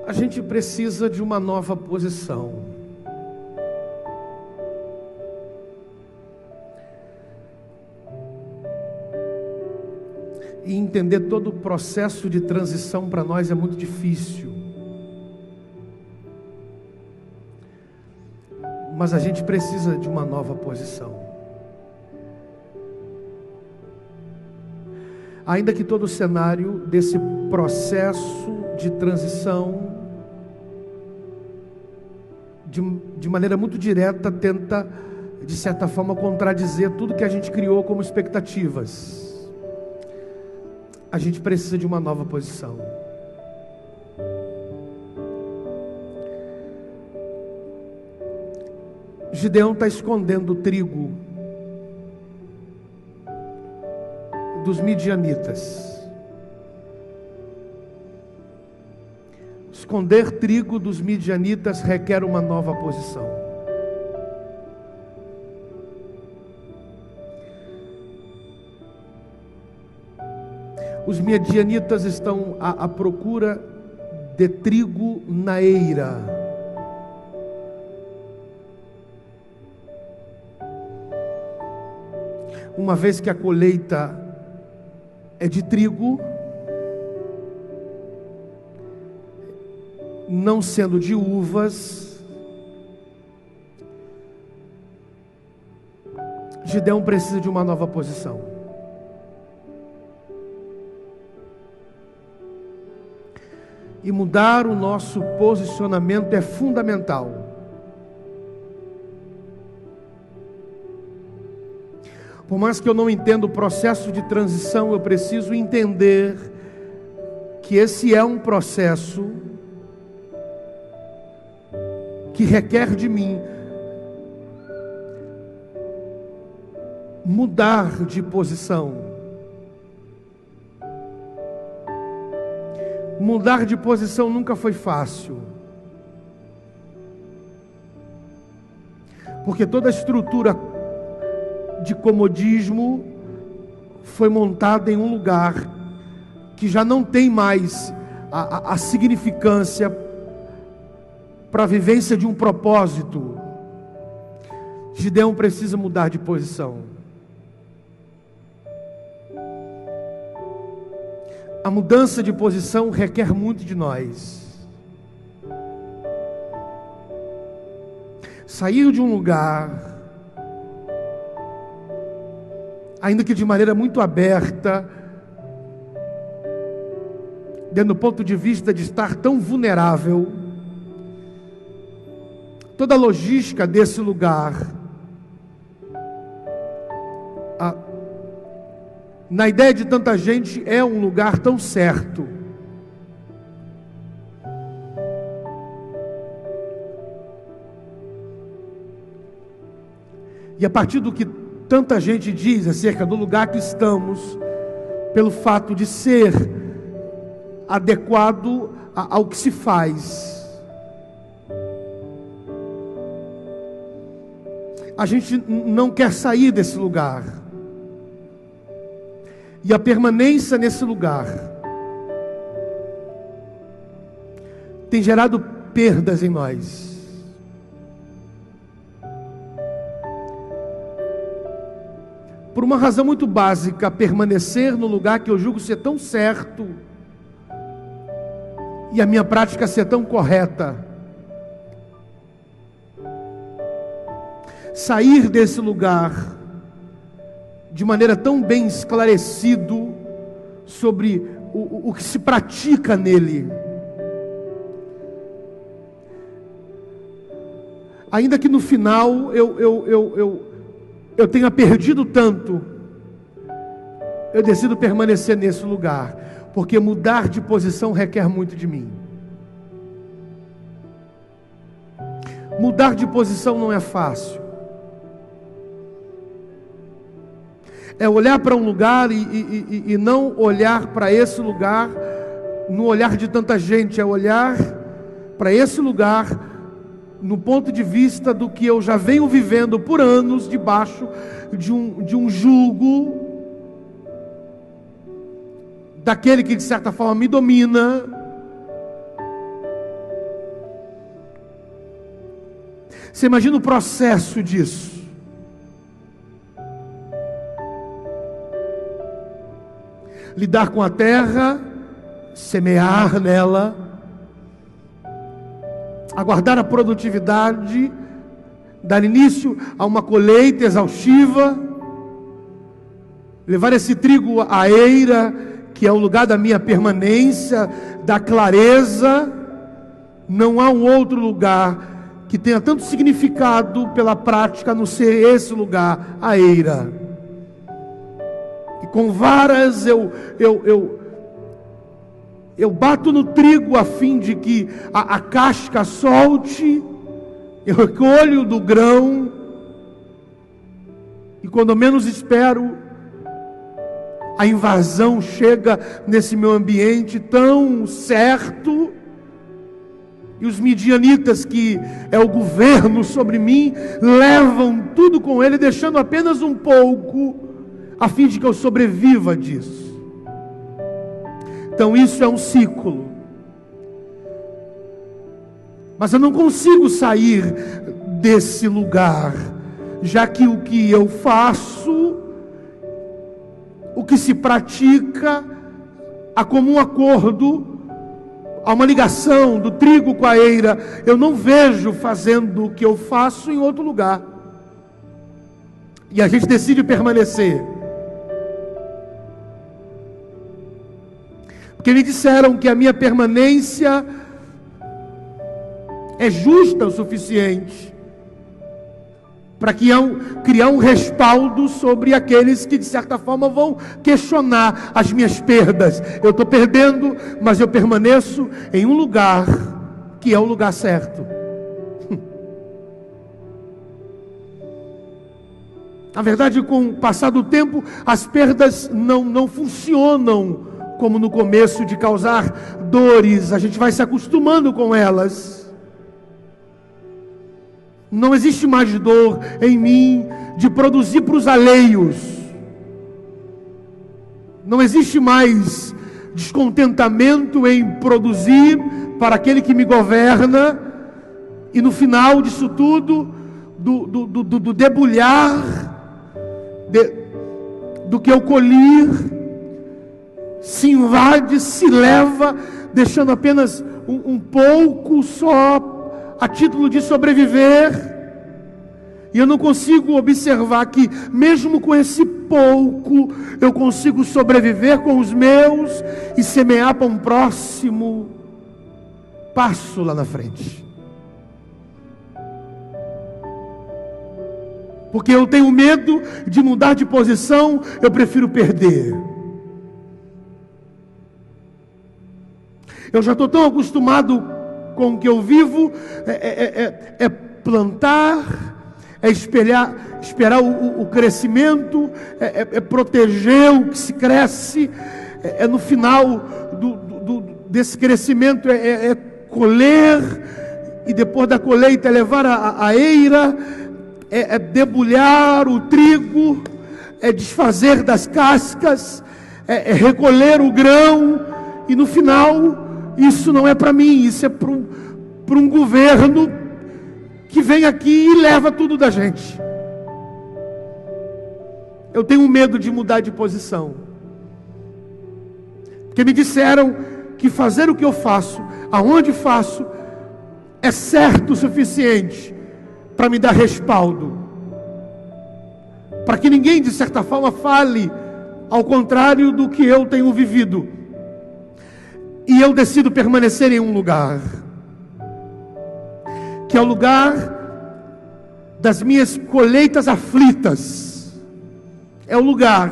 A gente precisa de uma nova posição. E entender todo o processo de transição para nós é muito difícil. Mas a gente precisa de uma nova posição. Ainda que todo o cenário desse processo de transição, de maneira muito direta, tenta, de certa forma, contradizer tudo que a gente criou como expectativas. A gente precisa de uma nova posição. Gideão está escondendo o trigo dos midianitas. Esconder trigo dos midianitas requer uma nova posição. Os midianitas estão à procura de trigo na eira. Uma vez que a colheita é de trigo, não sendo de uvas, Gideão precisa de uma nova posição. E mudar o nosso posicionamento é fundamental. Por mais que eu não entenda o processo de transição, eu preciso entender que esse é um processo que requer de mim mudar de posição. Mudar de posição nunca foi fácil, porque toda a estrutura de comodismo foi montada em um lugar que já não tem mais a significância para a vivência de um propósito. Gideão precisa mudar de posição. A mudança de posição requer muito de nós. Sair de um lugar, ainda que de maneira muito aberta, dentro do ponto de vista de estar tão vulnerável, toda a logística desse lugar, na ideia de tanta gente, é um lugar tão certo. E a partir do que tanta gente diz acerca do lugar que estamos, pelo fato de ser adequado ao que se faz, a gente não quer sair desse lugar. E a permanência nesse lugar tem gerado perdas em nós. Por uma razão muito básica, permanecer no lugar que eu julgo ser tão certo e a minha prática ser tão correta. Sair desse lugar de maneira tão bem esclarecido sobre o que se pratica nele. Ainda que no final eu tenha perdido tanto, eu decido permanecer nesse lugar, porque mudar de posição requer muito de mim. Mudar de posição não é fácil. É olhar para um lugar e não olhar para esse lugar no olhar de tanta gente. É olhar para esse lugar no ponto de vista do que eu já venho vivendo por anos debaixo de um jugo daquele que de certa forma me domina, Você imagina o processo disso? Lidar com a terra, semear nela, aguardar a produtividade, dar início a uma colheita exaustiva, levar esse trigo à eira, que é o lugar da minha permanência, da clareza. Não há um outro lugar que tenha tanto significado pela prática, a não ser esse lugar, a eira. E com varas eu bato no trigo a fim de que a casca solte, eu recolho do grão, e quando menos espero, a invasão chega nesse meu ambiente tão certo, e os midianitas, que é o governo sobre mim, levam tudo com ele, deixando apenas um pouco, a fim de que eu sobreviva disso. Então isso é um ciclo. Mas eu não consigo sair desse lugar, já que o que eu faço, o que se pratica, a comum acordo, há uma ligação do trigo com a eira. Eu não vejo fazendo o que eu faço em outro lugar. E a gente decide permanecer. Porque me disseram que a minha permanência é justa o suficiente para criar um respaldo sobre aqueles que de certa forma vão questionar as minhas perdas. Eu estou perdendo, mas eu permaneço em um lugar que é o lugar certo. Na verdade, com o passar do tempo, as perdas não funcionam como no começo, de causar dores. A gente vai se acostumando com elas. Não existe mais dor em mim de produzir para os alheios. Não existe mais descontentamento em produzir para aquele que me governa. E no final disso tudo, do debulhar, do que eu colhi, se invade, se leva, deixando apenas um pouco só a título de sobreviver. E eu não consigo observar que mesmo com esse pouco eu consigo sobreviver com os meus e semear para um próximo passo lá na frente. Porque eu tenho medo de mudar de posição, eu prefiro perder. Eu já estou tão acostumado com o que eu vivo, é plantar, é esperar o crescimento, é proteger o que se cresce, no final desse crescimento é colher, e depois da colheita é levar a eira, é debulhar o trigo, é desfazer das cascas, é recolher o grão, e no final, isso não é para mim, isso é para um governo que vem aqui e leva tudo da gente. Eu tenho medo de mudar de posição, porque me disseram que fazer o que eu faço, aonde faço, é certo o suficiente para me dar respaldo, para que ninguém de certa forma fale ao contrário do que eu tenho vivido. E eu decido permanecer em um lugar, que é o lugar das minhas colheitas aflitas, é o lugar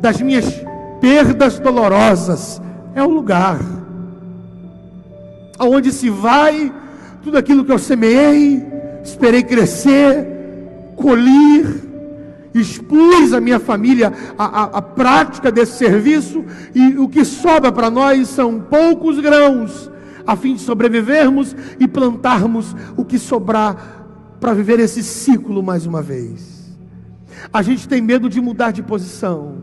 das minhas perdas dolorosas, é o lugar aonde se vai tudo aquilo que eu semeei, esperei crescer, colhi, expus a minha família a prática desse serviço, e o que sobra para nós são poucos grãos, a fim de sobrevivermos e plantarmos o que sobrar para viver esse ciclo mais uma vez. A gente tem medo de mudar de posição.